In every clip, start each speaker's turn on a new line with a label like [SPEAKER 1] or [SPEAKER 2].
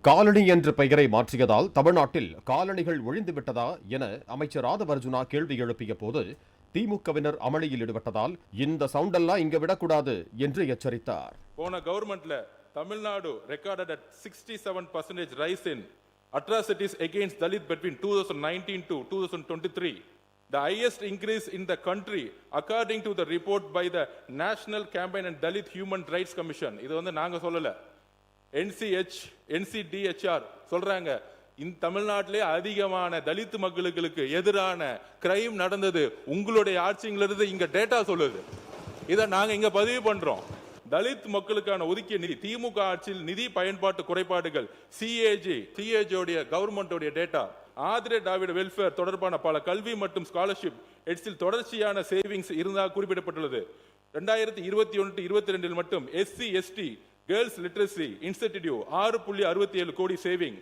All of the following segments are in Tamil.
[SPEAKER 1] காலனி என்ற பெயரை மாற்றியதால் தமிழ்நாட்டில் காலனிகள் ஒழிந்துவிட்டதா என அமைச்சர் ஆதவ அர்ஜுனா கேள்வி எழுப்பிய போது திமுகவினர் அமளியில் ஈடுபட்டதால் இந்த சவுண்டெல்லாம் இங்க விடக்கூடாது என்று எச்சரித்தார்.
[SPEAKER 2] போன கவர்மெண்ட்ல Tamil Nadu recorded at 67% rise in atrocities against Dalit between 2019 to 2023. The highest increase in the country according to the report by the National Campaign and Dalit Human Rights Commission. இது வந்து நாங்க சொல்லல, NCDHR சொல்றாங்க. இந்த தமிழ்நாட்டிலே அதிகமான தலித் மக்களுக்கு எதிரான கிரைம் நடந்தது உங்களுடைய ஆட்சியிலிருந்து இங்க டேட்டா சொல்லுது. இதை நாங்க இங்க பதிவு பண்றோம். தலித் மக்களுக்கான ஒதுக்கிய நிதி, திமுக ஆட்சியில் நிதி பயன்பாட்டு குறைபாடுகள், CAG உடைய கவர்மெண்டோடைய டேட்டா, ஆதிர திராவிட வெல்ஃபேர் தொடர்பான பல கல்வி மற்றும் ஸ்காலர்ஷிப் எட்ஸில் தொடர்ச்சியான சேவிங்ஸ் இருந்தால் குறிப்பிடப்பட்டுள்ளது. 2021-22 மட்டும் SC/ST கேர்ள்ஸ் லிட்ரஸி இன்ஸ்டிடியூட் 6.67 கோடி saving,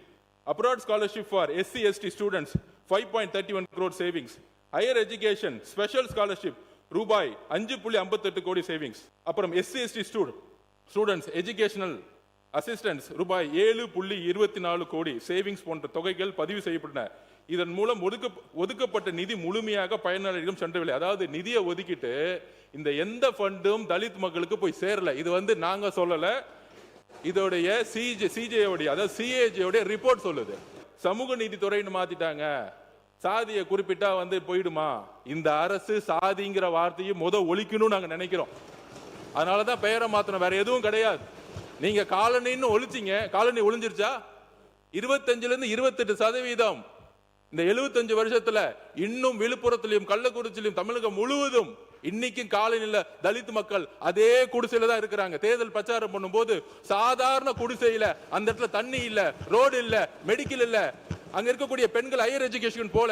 [SPEAKER 2] abroad scholarship for SC/ST students 5.31 crore savings, higher education special scholarship ரூபாய் 5.58 கோடி சேவிங்ஸ், அப்புறம் SC/ST ஸ்டூடெண்ட்ஸ் எஜுகேஷனல் அசிஸ்டன்ஸ் ரூபாய் 7.24 கோடி சேவிங்ஸ் போன்ற தொகைகள் பதிவு செய்யப்பட்டன. இதன் மூலம் ஒதுக்கப்பட்ட நிதி முழுமையாக பயனாளிகளிடம் சென்றவில்லை. அதாவது நிதியை ஒதுக்கிட்டு இந்த எந்த ஃபண்டும் தலித் மக்களுக்கு போய் சேரல. இது வந்து நாங்க சொல்லல, இதோடைய CAG அதாவது CAG ரிப்போர்ட் சொல்லுது. சமூக நீதித்துறைன்னு மாத்திட்டாங்க, சாதியை குறிப்பிட்டா வந்து போயிடுமா? இந்த அரசு சாதிங்கிற வார்த்தையை ஒழிக்கணும்னு நாங்க நினைக்கிறோம். அதனாலதான் பெயரை மாத்தணும், வேற எதுவும் கிடையாது. நீங்க காலனின்னு ஒழிச்சிங்க, காலனி ஒழிஞ்சிருச்சா? 25% 28% இந்த 75 வருஷத்துல இன்னும் விழுப்புரத்திலும் கள்ளக்குறிச்சியிலும் தமிழகம் முழுவதும் இன்னைக்கும் காலனில தலித் மக்கள் அதே குடிசையில தான் இருக்கிறாங்க. தேர்தல் பிரச்சாரம் பண்ணும்போது சாதாரண குடிசையில, அந்த இடத்துல தண்ணி இல்ல, ரோடு இல்ல, மெடிக்கல் இல்ல, அங்க இருக்கக்கூடிய பெண்கள் ஹையர் எஜுகேஷன் போல.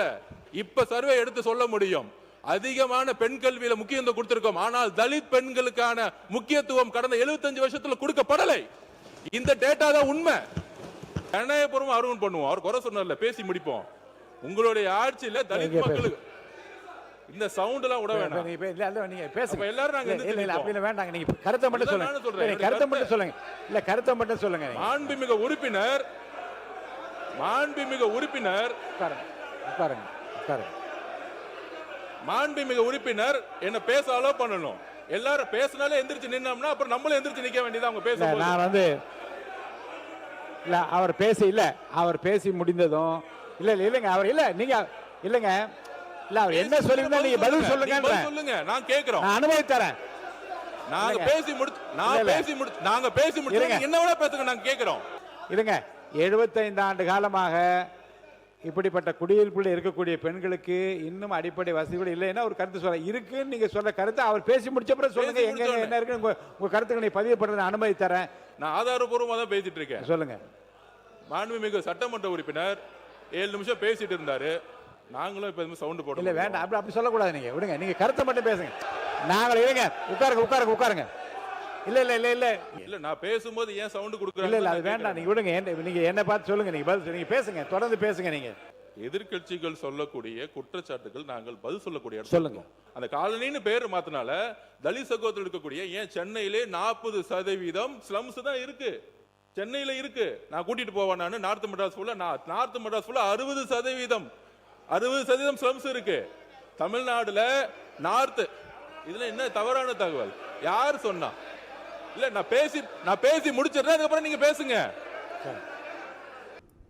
[SPEAKER 2] இப்ப சர்வே எடுத்து சொல்ல முடியும், அதிகமான பெண் கல்வியில முக்கியத்துவம் கொடுத்திருக்கோம். ஆனால் தலித் பெண்களுக்கான முக்கியத்துவம் கடந்த 75 வருஷத்துல கொடுக்கப்படலை. இந்த டேட்டா தான் உண்மை. கணயபுரம் அருவன் பண்ணுவோம், அவர் குறை சொன்னார்ல, பேசி முடிப்போம். உங்களுடைய ஆட்சியில தலித் மக்களுக்கு இந்த சவுண்ட் எல்லாம் விட வேண்டாம்.
[SPEAKER 3] நீங்க பேசுங்க எல்லாரும். நாங்க
[SPEAKER 2] இல்ல
[SPEAKER 3] அப்படி வேண்டாங்க, நீங்க கருத்தை மட்டும் சொல்லுங்க. கருத்தை மட்டும் சொல்லுங்க. இல்ல கருத்தை மட்டும் சொல்லுங்க.
[SPEAKER 2] மாண்புமிகு உறுப்பினர் மாண்புமிகு உறுப்பினர் என்ன பேச அலோ பண்ணணும். எல்லாரும் பேசினாலே எந்திரிச்சு நின்னோம்னா அப்புறம் நம்மளும் எந்திரிச்சு நிக்க வேண்டியது. அவங்க பேச
[SPEAKER 3] நான் வந்து இல்ல அவர் பேசி இல்ல அவர் பேசி முடிந்ததும் இல்லங்க அவர் இல்ல நீங்க இல்லங்க இல்ல அவர் என்ன சொல்லிருந்தா நீங்க பதில் சொல்லுங்க.
[SPEAKER 2] நான் கேக்குறோம்,
[SPEAKER 3] நான் அனுமதி தரேன்.
[SPEAKER 2] நாங்க பேசி முடிச்சு என்ன வேணா பேசுங்க, நாங்க கேக்குறோம்.
[SPEAKER 3] இல்லங்க 75 ஆண்டு காலமாக இப்படிப்பட்ட குடியிருப்புல இருக்கக்கூடிய பெண்களுக்கு இன்னும் அடிப்படை வசதிகள் இல்லைன்னா ஒரு கருத்து சொல்ல இருக்குன்னு நீங்க சொல்ற கருத்தை அவர் பேசி முடிச்ச பிறகு சொல்லுங்க. எங்க என்ன இருக்கு உங்க கருத்துக்களை பதிவு பண்றது அனுமதி தரேன்.
[SPEAKER 2] நான் ஆதாரபூர்வமா தான் பேசிட்டு இருக்கேன்.
[SPEAKER 3] சொல்லுங்க.
[SPEAKER 2] மாண்புமிகு சட்டமன்ற உறுப்பினர் 7 நிமிஷம் பேசிட்டு இருந்தாரு, நாங்களும் இப்ப சவுண்ட் போட்டோம்.
[SPEAKER 3] இல்ல வேண்டாம், அப்படி சொல்லக்கூடாது. நீங்க விடுங்க, நீங்க கருத்தை மட்டும் பேசுங்க. நாங்கள் இருங்க, உட்காருங்க. இல்ல
[SPEAKER 2] நான் பேசும்போது ஏன் சவுண்ட் கொடுக்குறீங்க?
[SPEAKER 3] இல்ல அது வேண்டாம், நீங்க விடுங்க. நீங்க என்ன பார்த்து சொல்லுங்க, நீங்க பதில் நீங்க பேசுங்க, தொடர்ந்து பேசுங்க. நீங்க
[SPEAKER 2] எதிர்கட்சிகள் சொல்லக்கூடிய குற்றச்சாட்டுகள் நாங்கள் பதில் சொல்லக்கூடிய
[SPEAKER 3] சொல்லுங்க.
[SPEAKER 2] அந்த காலனின்னு பேர் மாத்தினால தலித் சகோதரர் இருக்கக்கூடிய ஏன் சென்னையிலே 40% ஸ்லம்ஸ் தான் இருக்கு. சென்னையில இருக்கு. நான் கூட்டிட்டு போவேன். நான் நார்த் மெட்ராஸ் ஃபுல்லா 60% ஸ்லம்ஸ் இருக்கு. தமிழ்நாடுல நார்த். இதுல என்ன தவறான தகவல் யார் சொன்னா? இல்ல நான் பேசி முடிச்சிடுறேன், அதுக்கப்புறம் நீங்க பேசுங்க.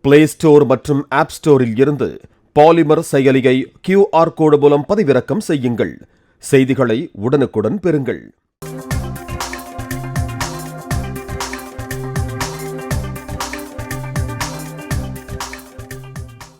[SPEAKER 1] பிளே ஸ்டோர் மற்றும் ஆப் ஸ்டோரில் இருந்து பாலிமர் செயலியை QR கோடு மூலம் பதிவிறக்கம் செய்யுங்கள். செய்திகளை உடனுக்குடன் பெறுங்கள்.